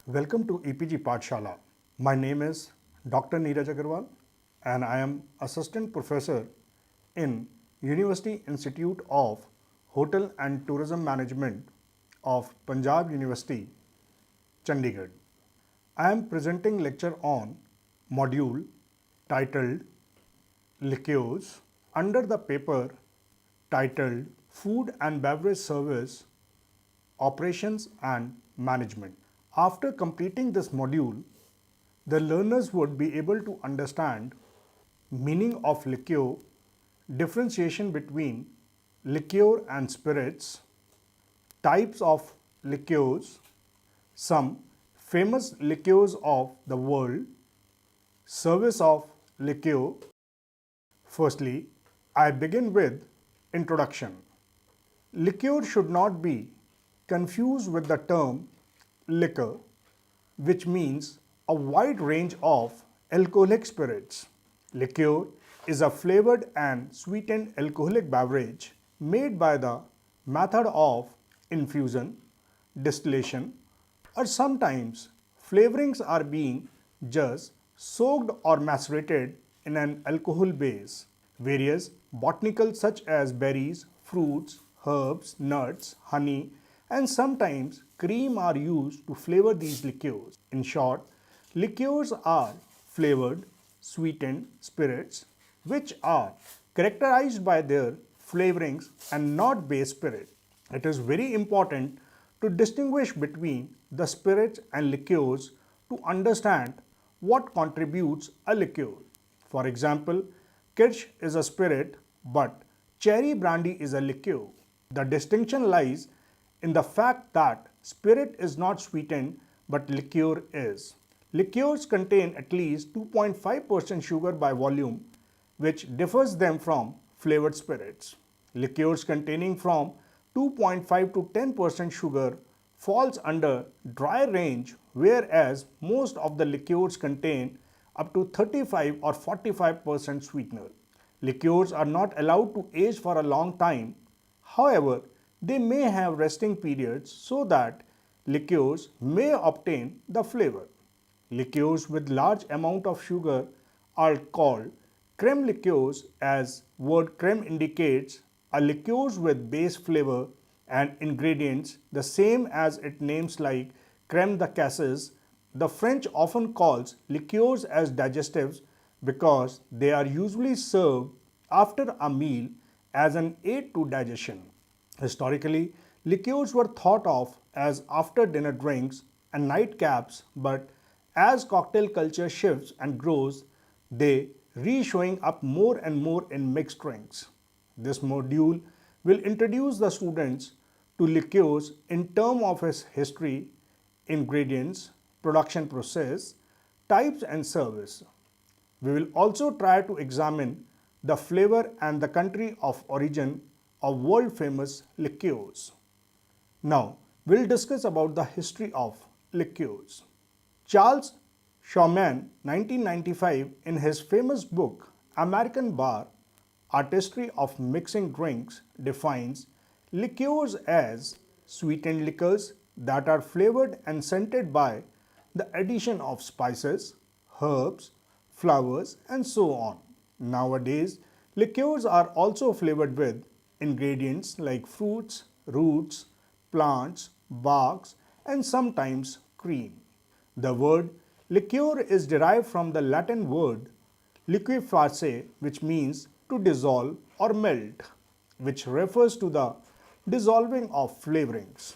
Welcome to EPG Pathshala. My name is Dr. Neeraj Agarwal and I am Assistant Professor in University Institute of Hotel and Tourism Management of Punjab University, Chandigarh. I am presenting lecture on module titled Liqueurs under the paper titled Food and Beverage Service Operations and Management. After completing this module, the learners would be able to understand meaning of liqueur, differentiation between liqueur and spirits, types of liqueurs, some famous liqueurs of the world, service of liqueur. Firstly, I begin with introduction. Liqueur should not be confused with the term liquor, which means a wide range of alcoholic spirits. Liqueur is a flavored and sweetened alcoholic beverage made by the method of infusion, distillation, or sometimes flavorings are being just soaked or macerated in an alcohol base. Various botanicals such as berries, fruits, herbs, nuts, honey, and sometimes cream are used to flavor these liqueurs. In short, liqueurs are flavored, sweetened spirits which are characterized by their flavorings and not base spirit. It is very important to distinguish between the spirits and liqueurs to understand what contributes a liqueur. For example, Kirsch is a spirit, but cherry brandy is a liqueur. The distinction lies in the fact that spirit is not sweetened, but liqueur is. Liqueurs contain at least 2.5% sugar by volume, which differs them from flavored spirits. Liqueurs containing from 2.5 to 10% sugar falls under dry range, whereas most of the liqueurs contain up to 35 or 45% sweetener. Liqueurs are not allowed to age for a long time. However, they may have resting periods so that liqueurs may obtain the flavor. Liqueurs with large amount of sugar are called creme liqueurs, as word creme indicates a liqueurs with base flavor and ingredients the same as its names like creme de cassis. The French often calls liqueurs as digestives because they are usually served after a meal as an aid to digestion. Historically, liqueurs were thought of as after dinner drinks and nightcaps, but as cocktail culture shifts and grows, they re-showing up more and more in mixed drinks. This module will introduce the students to liqueurs in terms of its history, ingredients, production process, types and service. We will also try to examine the flavor and the country of origin of world famous liqueurs. Now, we'll discuss about the history of liqueurs. Charles Schaumann, 1995, in his famous book American Bar, Artistry of Mixing Drinks, defines liqueurs as sweetened liquors that are flavored and scented by the addition of spices, herbs, flowers, and so on. Nowadays, liqueurs are also flavored with ingredients like fruits, roots, plants, barks, and sometimes cream. The word liqueur is derived from the Latin word liqueface, which means to dissolve or melt, which refers to the dissolving of flavorings.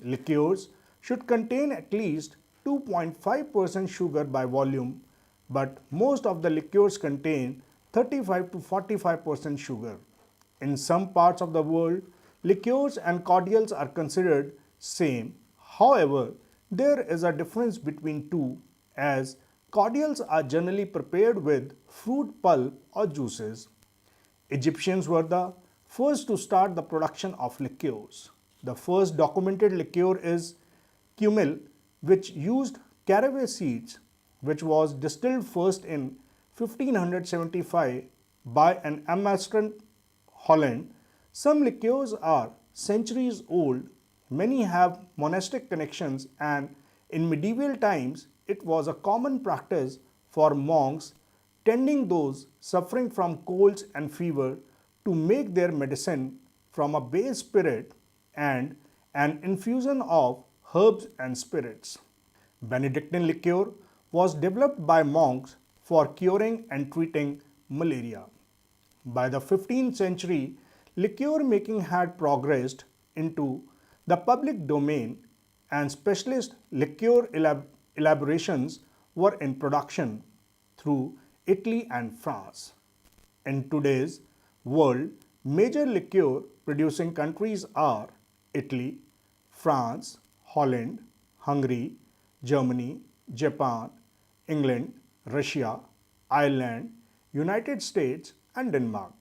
Liqueurs should contain at least 2.5% sugar by volume, but most of the liqueurs contain 35 to 45% sugar. In some parts of the world, liqueurs and cordials are considered same. However, there is a difference between two, as cordials are generally prepared with fruit pulp or juices. Egyptians were the first to start the production of liqueurs. The first documented liqueur is Cumil, which used caraway seeds, which was distilled first in 1575 by an Amsterdam, Holland. Some liqueurs are centuries old. Many have monastic connections and In medieval times, it was a common practice for monks tending those suffering from colds and fever to make their medicine from a base spirit and an infusion of herbs and spirits. Benedictine liqueur was developed by monks for curing and treating malaria. By the 15th century, liqueur making had progressed into the public domain and specialist liqueur elaborations were in production through Italy and France. In today's world, major liqueur producing countries are Italy, France, Holland, Hungary, Germany, Japan, England, Russia, Ireland, United States, and Denmark.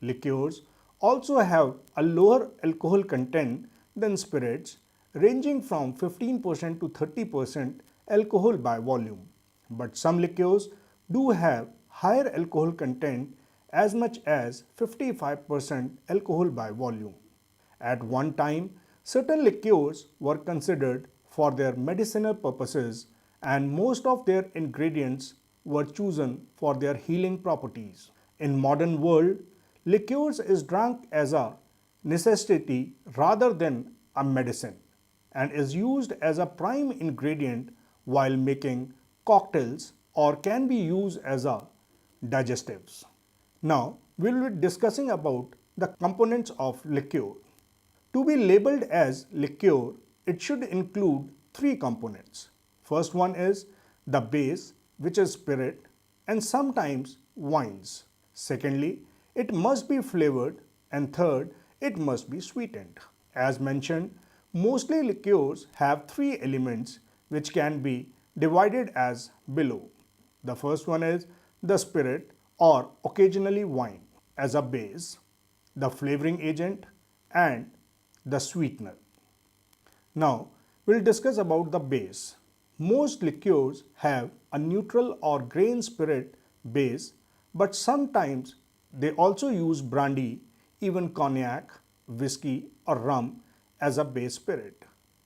Liqueurs also have a lower alcohol content than spirits, ranging from 15% to 30% alcohol by volume. But some liqueurs do have higher alcohol content as much as 55% alcohol by volume. At one time, certain liqueurs were considered for their medicinal purposes and most of their ingredients were chosen for their healing properties. In modern world, liqueurs is drunk as a necessity rather than a medicine and is used as a prime ingredient while making cocktails or can be used as a digestives. Now, we will be discussing about the components of liqueur. To be labeled as liqueur, it should include three components. First one is the base, which is spirit, and sometimes wines. Secondly, it must be flavored, and third, it must be sweetened. As mentioned, mostly liqueurs have three elements which can be divided as below. The first one is the spirit or occasionally wine as a base, the flavoring agent, and the sweetener. Now, we'll discuss about the base. Most liqueurs have a neutral or grain spirit base, but sometimes they also use brandy, even cognac, whiskey, or rum as a base spirit.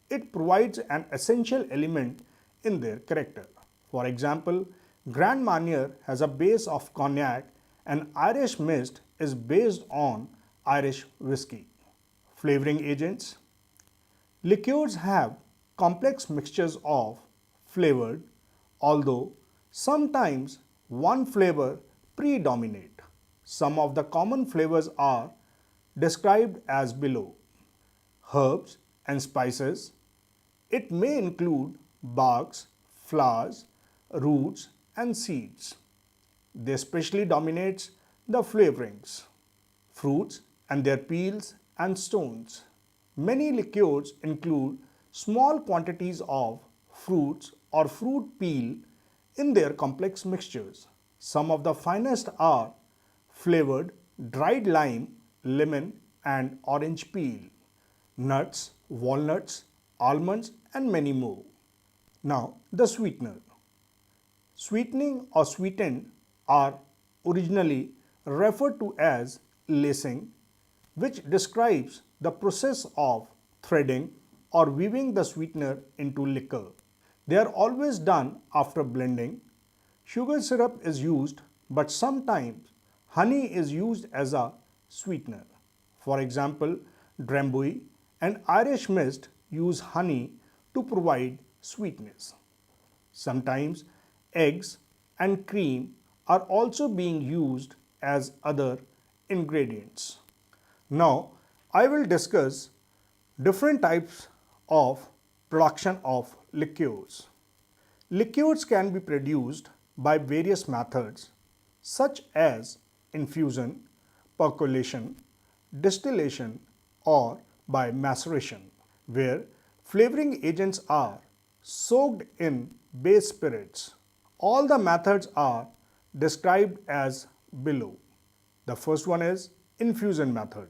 It provides an essential element in their character. For example, Grand Marnier has a base of cognac and Irish Mist is based on Irish whiskey. Flavoring agents. Liqueurs have complex mixtures of flavored, although sometimes one flavor predominate. Some of the common flavors are described as below. Herbs and spices. It may include barks, flowers, roots, and seeds. They especially dominates the flavorings. Fruits and their peels and stones. Many liqueurs include small quantities of fruits or fruit peel in their complex mixtures. Some of the finest are flavored dried lime, lemon, and orange peel, nuts, walnuts, almonds, and many more. Now, the sweetener. Sweetening or sweetened are originally referred to as lacing, which describes the process of threading or weaving the sweetener into liquor. They are always done after blending. Sugar syrup is used, but sometimes honey is used as a sweetener. For example, Drambuie and Irish Mist use honey to provide sweetness. Sometimes eggs and cream are also being used as other ingredients. Now, I will discuss different types of production of liqueurs. Liqueurs can be produced by various methods such as infusion, percolation, distillation, or by maceration, where flavoring agents are soaked in base spirits. All the methods are described as below. The first one is infusion method.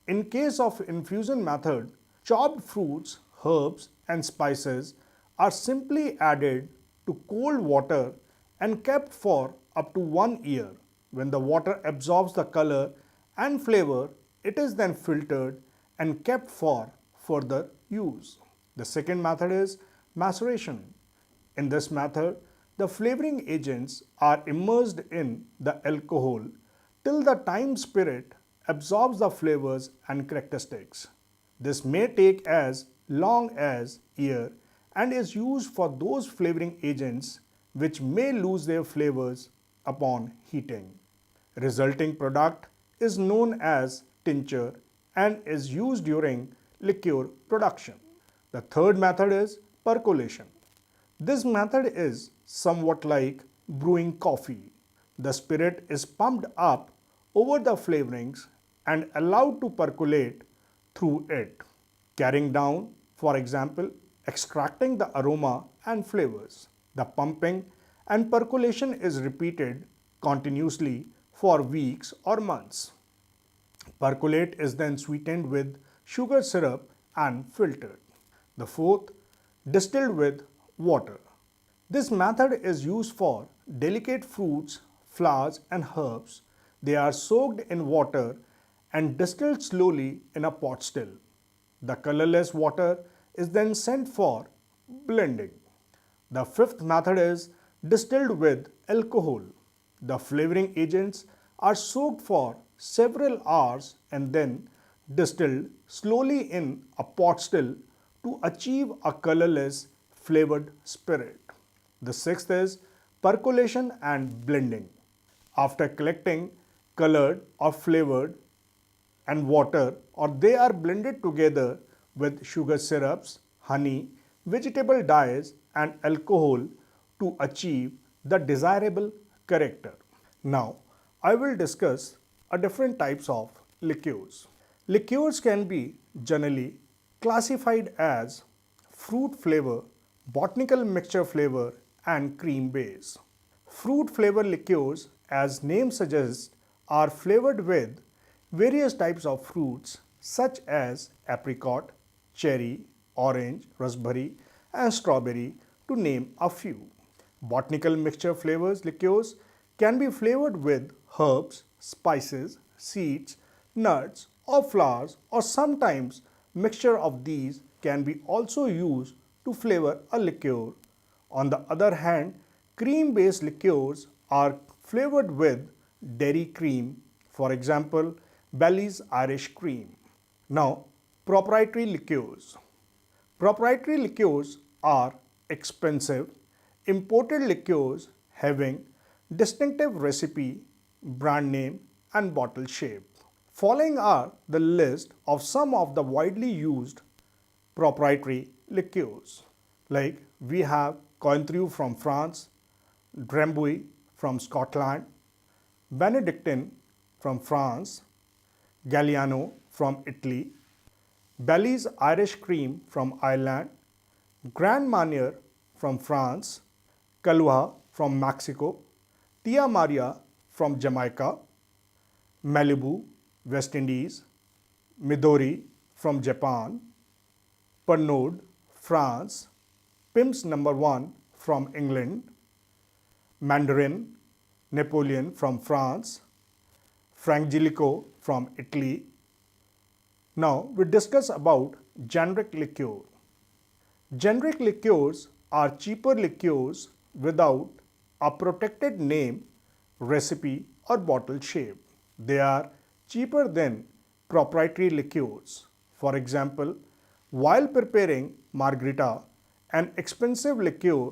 In case of infusion method, chopped fruits, herbs, and spices are simply added to cold water and kept for up to 1 year. When the water absorbs the color and flavor, it is then filtered and kept for further use. The second method is maceration. In this method, the flavoring agents are immersed in the alcohol till the time spirit absorbs the flavors and characteristics. This may take as long as a year and is used for those flavoring agents which may lose their flavors upon heating. Resulting product is known as tincture and is used during liqueur production. The third method is percolation. This method is somewhat like brewing coffee. The spirit is pumped up over the flavorings and allowed to percolate through it, carrying down, for example, extracting the aroma and flavors. The pumping and percolation is repeated continuously for weeks or months. Percolate is then sweetened with sugar syrup and filtered. The fourth, distilled with water. This method is used for delicate fruits, flowers and herbs. They are soaked in water and distilled slowly in a pot still. The colorless water is then sent for blending. The fifth method is distilled with alcohol. The flavoring agents are soaked for several hours and then distilled slowly in a pot still to achieve a colorless flavored spirit. The sixth is percolation and blending. After collecting colored or flavored and water, or they are blended together with sugar syrups, honey, vegetable dyes and alcohol to achieve the desirable character. Now, I will discuss different types of liqueurs. Liqueurs can be generally classified as fruit flavor, botanical mixture flavor and cream base. Fruit flavor liqueurs, as name suggests, are flavored with various types of fruits such as apricot, cherry, orange, raspberry and strawberry to name a few. Botanical mixture flavors liqueurs can be flavored with herbs, spices, seeds, nuts or flowers, or sometimes mixture of these can be also used to flavor a liqueur. On the other hand, cream-based liqueurs are flavored with dairy cream, for example, Bailey's Irish Cream. Now, proprietary liqueurs. Proprietary liqueurs are expensive, imported liqueurs having distinctive recipe, brand name and bottle shape. Following are the list of some of the widely used proprietary liqueurs. Like we have Cointreau from France, Drambuie from Scotland, Benedictine from France, Galliano from Italy, Bailey's Irish Cream from Ireland, Grand Marnier from France, Kahlua from Mexico, Tia Maria from Jamaica, Malibu, West Indies, Midori from Japan, Pernod, France, Pim's number 1 from England, Mandarin, Napoleon from France, Frangelico from Italy. Now we discuss about generic liqueur. Generic liqueurs are cheaper liqueurs without a protected name, recipe or bottle shape. They are cheaper than proprietary liqueurs. For example, while preparing margarita, an expensive liqueur,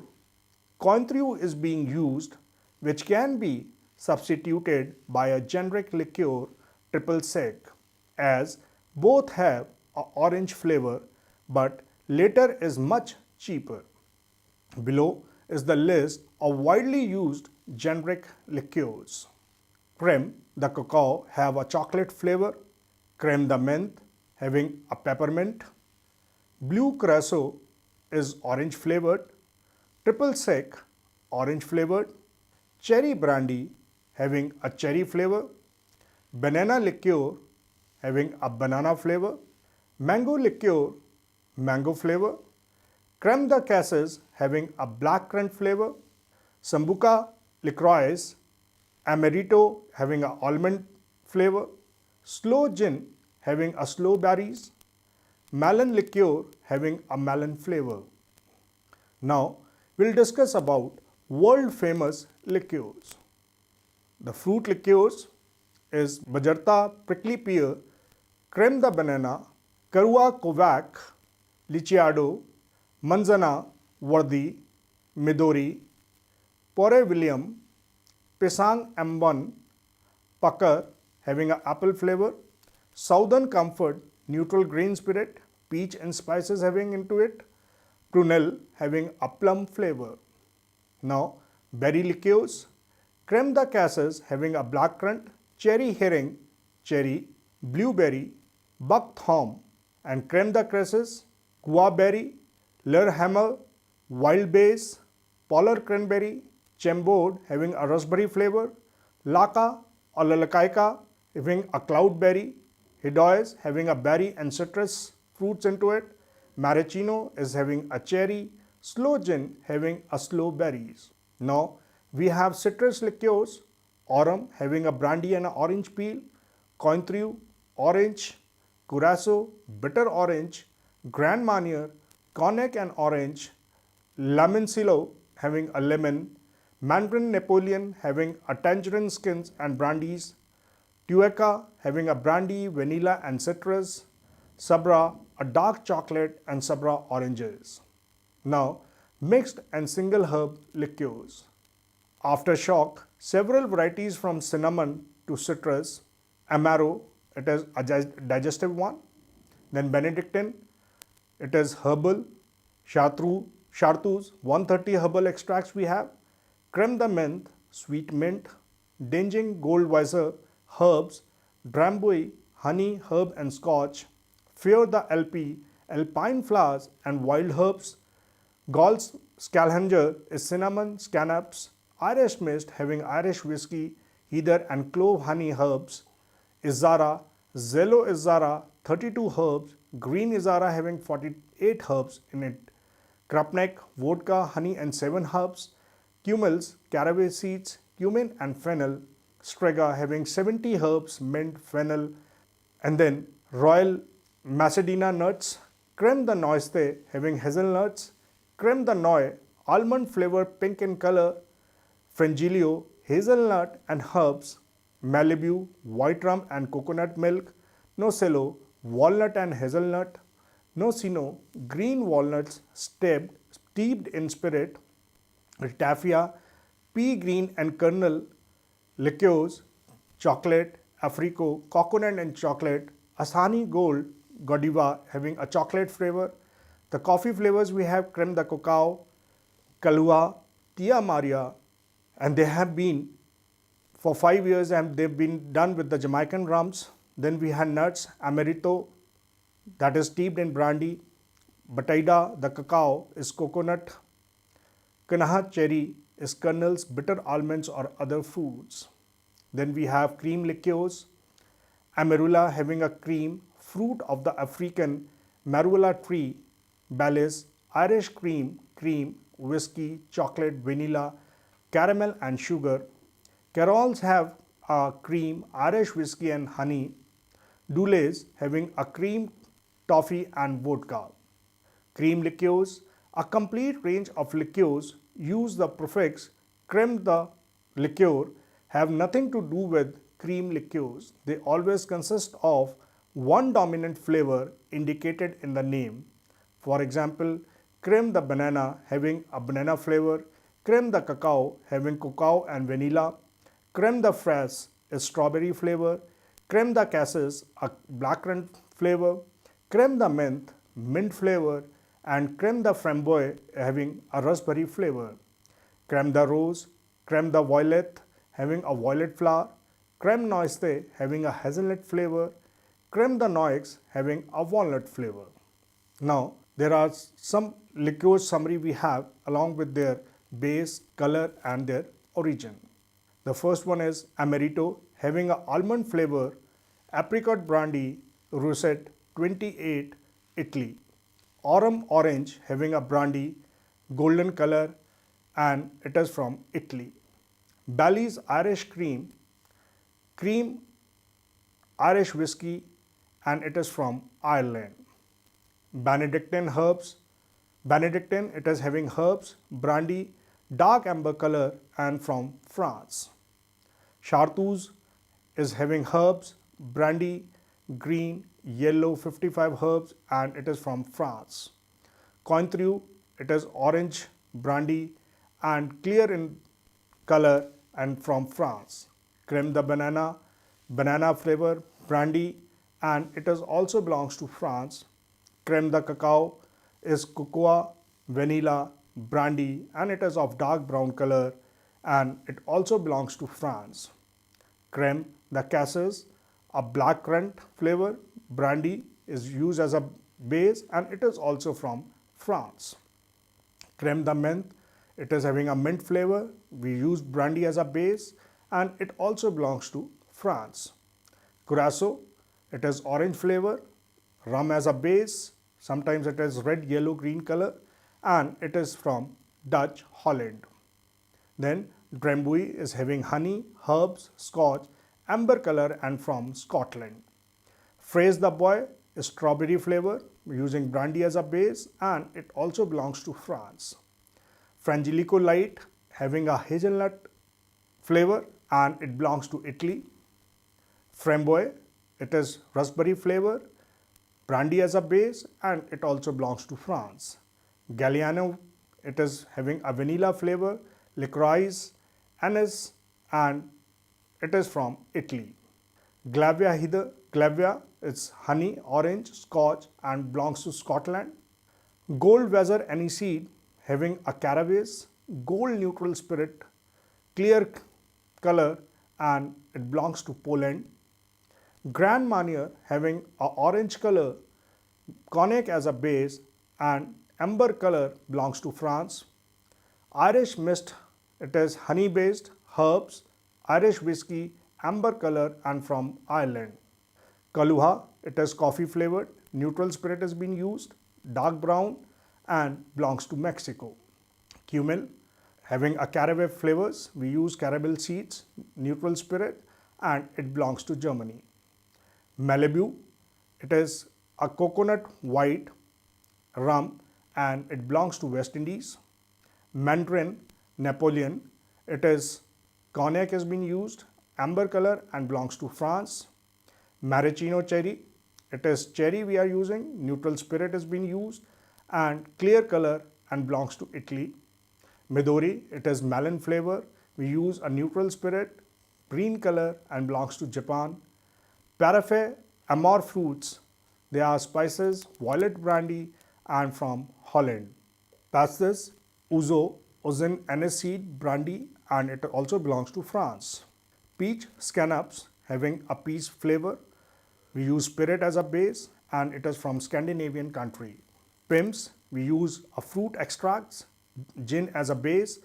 Cointreau is being used, which can be substituted by a generic liqueur, triple sec, as both have a orange flavor but later is much cheaper. Below is the list of widely used generic liqueurs. Creme de cacao have a chocolate flavor, creme de menthe having a peppermint, blue curacao is orange flavored, triple sec orange flavored, cherry brandy having a cherry flavor, banana liqueur having a banana flavor, mango liqueur mango flavor, creme de cassis having a blackcurrant flavor, sambuca licorice, amaretto having a almond flavor, sloe gin having a sloe berries, melon liqueur having a melon flavor. Now we'll discuss about world famous liqueurs. The fruit liqueurs is Bajarta prickly pear, creme de banana, Karua Kovac, Lichiado, Manzana, Wardi, Midori, Pore William, Pisang M1, Pucker having an apple flavor, Southern Comfort neutral grain spirit, peach and spices having into it, Prunell having a plum flavor. Now, berry liqueurs, creme de cassis having a blackcurrant, cherry herring, cherry, blueberry, buckthorn, and creme de cresses, guavaberry, Lehrhammer, wild base, polar cranberry, chambord having a raspberry flavor, Laka or Lalakaika having a cloudberry, Hidois having a berry and citrus fruits into it, Maraschino is having a cherry, Sloe Gin having a sloe berries. Now we have citrus liqueurs, Aurum having a brandy and an orange peel, Cointreau, orange, Curacao, bitter orange, Grand Marnier, Cognac and orange, Lamencillo having a lemon, Mandarin Napoleon having a tangerine skins and brandies, Tueca having a brandy, vanilla and citrus, Sabra a dark chocolate and Sabra oranges. Now mixed and single herb liqueurs. Aftershock, several varieties from cinnamon to citrus, Amaro, it is a digestive one, then Benedictine, it is herbal, Chartreuse, 130 herbal extracts we have, creme de menthe, sweet mint, Denging Goldweiser, herbs, Drambuie, honey, herb and scotch, Fior the LP, alpine flowers and wild herbs, Gall's Scalhanger is cinnamon, scallops, Irish mist having Irish whiskey, heather and clove honey herbs, Izara, Zello Izara, 32 herbs, green Izara having 48 herbs in it, Krupnik, vodka, honey and 7 herbs, Cumels, caraway seeds, cumin and fennel, Strega having 70 herbs, mint, fennel, and then Royal Macedina nuts, creme de noisette having hazelnuts, creme de noix, almond flavor pink in color, frangilio, hazelnut and herbs, Malibu, white rum and coconut milk, Nocelo, walnut and hazelnut, Nocino, green walnuts steeped in spirit, Ratafia, pea green and kernel, liqueurs, chocolate, Africo, coconut and chocolate, Asani Gold, Godiva having a chocolate flavor. The coffee flavors we have creme de cacao, Kahlua, Tia Maria, and they have been for 5 years and they've been done with the Jamaican rums. Then we had nuts, Amerito, that is steeped in brandy, Bataida, the cacao is coconut, Kanaha cherry is kernels, bitter almonds or other foods. Then we have cream liqueurs, Amarula having a cream, fruit of the African Marula tree, Baileys, Irish cream, whiskey, chocolate, vanilla, caramel and sugar. Carols have a cream, Irish whiskey and honey. Dulles having a cream, toffee and vodka. Cream liqueurs, a complete range of liqueurs use the prefix creme de liqueur have nothing to do with cream liqueurs. They always consist of one dominant flavor indicated in the name. For example, creme de banana having a banana flavor, creme de cacao having cacao and vanilla, creme de fraise is strawberry flavor, creme de cassis a blackcurrant flavor, creme de menthe mint flavor, and creme de framboise having a raspberry flavor. Creme de rose, creme de violet having a violet flower, creme noisette having a hazelnut flavor, creme de noix having a walnut flavor. Now, there are some liqueur summary we have along with their base, color and their origin. The first one is Amerito having an almond flavor, apricot brandy, Rosette 28, Italy. Aurum orange having a brandy, golden color and it is from Italy. Baileys Irish cream, Irish whiskey and it is from Ireland. Benedictine herbs, Benedictine, it is having herbs, brandy, dark amber color and from France. Chartreuse is having herbs, brandy, green, yellow, 55 herbs and it is from France. Cointreau, it is orange, brandy and clear in color and from France. Creme de banana, banana flavor, brandy and it is also belongs to France. Creme de cacao is cocoa, vanilla, brandy and it is of dark brown color and it also belongs to France. Creme de cassis, a black currant flavor, brandy is used as a base and it is also from France. Creme de menthe, it is having a mint flavor, we use brandy as a base and it also belongs to France. Curacao, it is orange flavor, rum as a base, sometimes it is red, yellow, green color and it is from Dutch Holland. Then Drambuie is having honey, herbs, scotch, amber color and from Scotland. Fraise the Bois is strawberry flavor using brandy as a base and it also belongs to France. Frangelico Light having a hazelnut flavor and it belongs to Italy. Framboise, it is raspberry flavor, brandy as a base and it also belongs to France. Galliano, it is having a vanilla flavor, licorice, anise and it is from Italy. Glavia Heather, Glavia, it's honey, orange, scotch and belongs to Scotland. Goldwasser aniseed having a caraway, gold neutral spirit, clear color and it belongs to Poland. Grand Marnier having a orange color, cognac as a base and amber color belongs to France. Irish Mist, it is honey based, herbs, Irish whiskey, amber color and from Ireland. Kahlua, it is coffee flavored, neutral spirit has been used, dark brown and belongs to Mexico. Cumel, having a caraway flavors, we use caramel seeds, neutral spirit and it belongs to Germany. Malibu, it is a coconut white rum and it belongs to West Indies. Mandarin, Napoleon, it is cognac has been used, amber color and belongs to France. Maraschino cherry, it is cherry we are using, neutral spirit has been used and clear color and belongs to Italy. Midori, it is melon flavor, we use a neutral spirit, green color and belongs to Japan. Parfait, Amor fruits, they are spices, violet brandy and from Holland. Pastis, Ouzo, Ozin aniseed brandy and it also belongs to France. Peach schnapps having a peach flavor, we use spirit as a base and it is from Scandinavian country. Pims, we use a fruit extracts, gin as a base,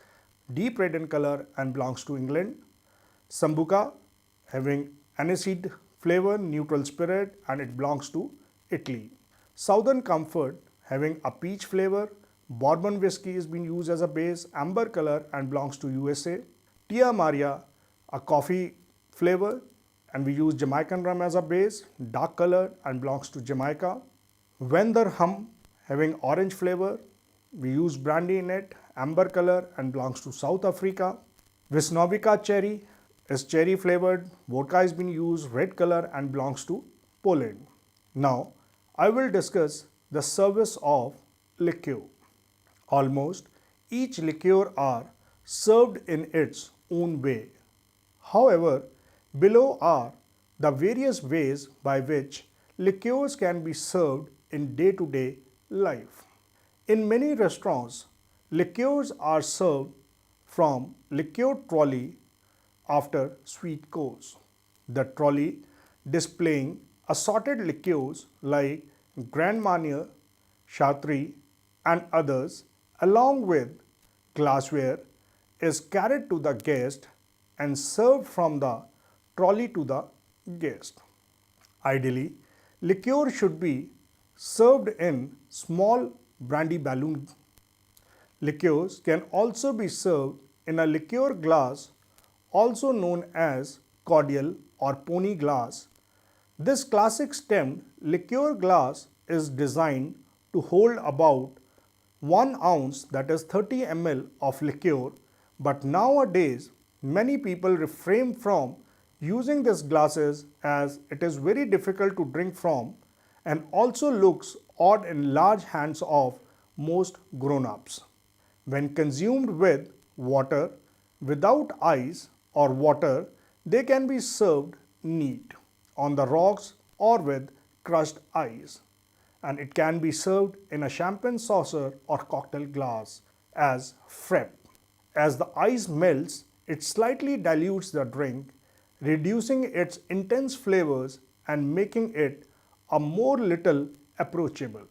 deep red in color and belongs to England. Sambuca having aniseed flavor, neutral spirit and it belongs to Italy. Southern Comfort having a peach flavor, bourbon whiskey is being used as a base, amber color and belongs to USA. Tia Maria, a coffee flavor and we use Jamaican rum as a base, dark color and belongs to Jamaica. Wender Hum having orange flavor, we use brandy in it, amber color and belongs to South Africa. Wisnowica cherry is cherry flavored, vodka has been used, red color and belongs to Poland. Now I will discuss the service of liqueur. Almost each liqueur are served in its own way. However, below are the various ways by which liqueurs can be served in day-to-day life. In many restaurants, liqueurs are served from liqueur trolley after sweet course. The trolley displaying assorted liqueurs like Grand Marnier, Chartreuse and others along with glassware is carried to the guest and served from the trolley to the guest. Ideally, liqueur should be served in small brandy balloon. Liqueurs can also be served in a liqueur glass, also known as cordial or pony glass. This classic stemmed liqueur glass is designed to hold about 1 ounce, that is 30 ml of liqueur, but nowadays many people refrain from using these glasses as it is very difficult to drink from and also looks odd in large hands of most grown-ups. When consumed with water, without ice or water, they can be served neat on the rocks or with crushed ice. And it can be served in a champagne saucer or cocktail glass as frappe. As the ice melts, it slightly dilutes the drink, reducing its intense flavors and making it a more little approachable.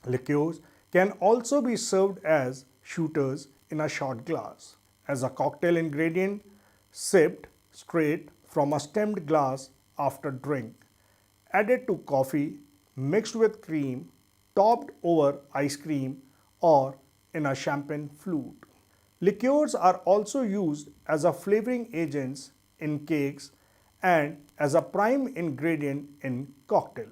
Liqueurs can also be served as shooters in a shot glass, as a cocktail ingredient sipped straight from a stemmed glass after drink, added to coffee, mixed with cream, topped over ice cream, or in a champagne flute. Liqueurs are also used as a flavoring agents in cakes and as a prime ingredient in cocktail.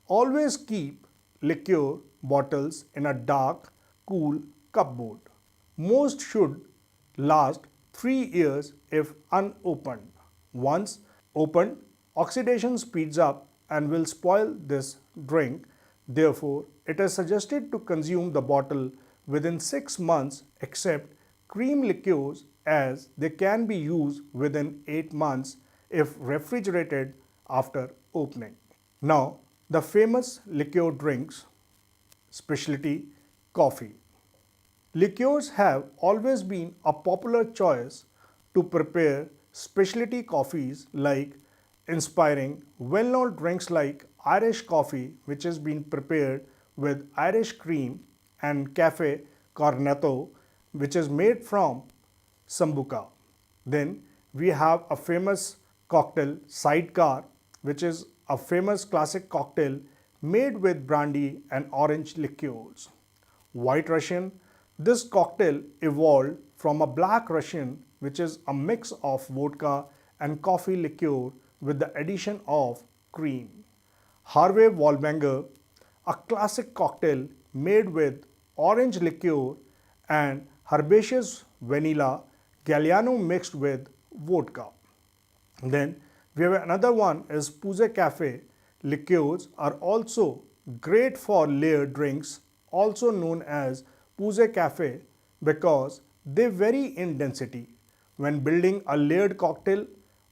Always keep liqueur bottles in a dark, cool cupboard. Most should last 3 years if unopened. Once opened, oxidation speeds up and will spoil this drink. Therefore, it is suggested to consume the bottle within 6 months except cream liqueurs, as they can be used within 8 months if refrigerated after opening. Now, the famous liqueur drinks, specialty coffee. Liqueurs have always been a popular choice to prepare specialty coffees, like inspiring well-known drinks like Irish coffee, which has been prepared with Irish cream, and Cafe Cornetto, which is made from Sambuca. Then we have a famous cocktail, Sidecar, which is a famous classic cocktail made with brandy and orange liqueurs. White Russian, this cocktail evolved from a Black Russian, which is a mix of vodka and coffee liqueur with the addition of cream. Harvey Wallbanger, a classic cocktail made with orange liqueur and herbaceous vanilla Galliano mixed with vodka. Then we have another one is Poussey Cafe. Liqueurs are also great for layered drinks, also known as Poussey Cafe, because they vary in density. When building a layered cocktail,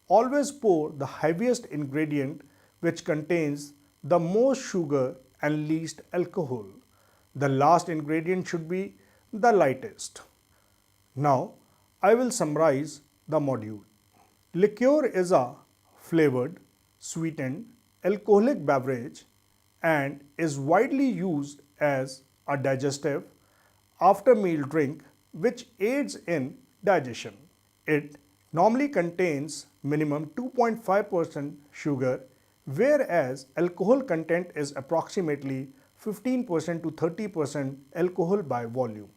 always pour the heaviest ingredient, which contains the most sugar and least alcohol. The last ingredient should be the lightest. Now, I will summarize the module. Liqueur is a flavored, sweetened, alcoholic beverage and is widely used as a digestive after meal drink which aids in digestion. It normally contains minimum 2.5% sugar, whereas alcohol content is approximately 15% to 30% alcohol by volume.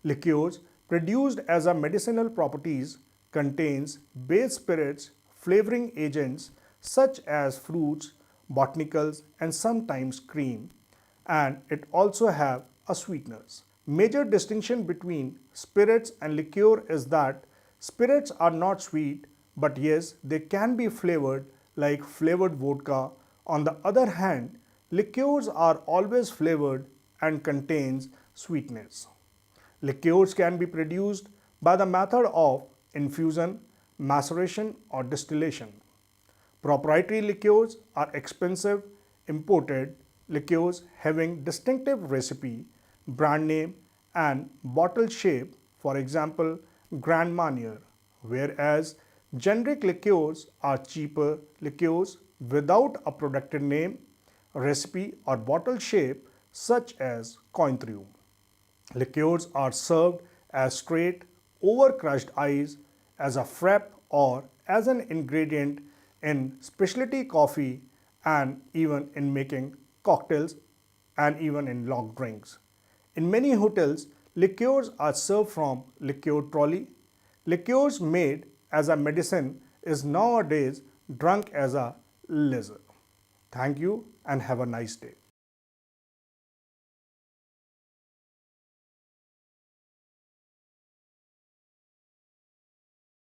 Liqueurs produced as a medicinal properties contains base spirits, flavoring agents such as fruits, botanicals, and sometimes cream, and it also have a sweeteners. Major distinction between spirits and liqueur is that spirits are not sweet, but yes, they can be flavored like flavored vodka. On the other hand, liqueurs are always flavored and contains sweetness. Liqueurs can be produced by the method of infusion, maceration, or distillation. Proprietary liqueurs are expensive imported liqueurs having distinctive recipe, brand name, and bottle shape, for example, Grand Marnier, whereas generic liqueurs are cheaper liqueurs without a protected name, recipe, or bottle shape, such as Cointreau. Liqueurs are served as straight over crushed ice, as a frappe, or as an ingredient in specialty coffee, and even in making cocktails and even in long drinks. In many hotels, liqueurs are served from liqueur trolley. Liqueurs made as a medicine is nowadays drunk as a leisure. Thank you and have a nice day.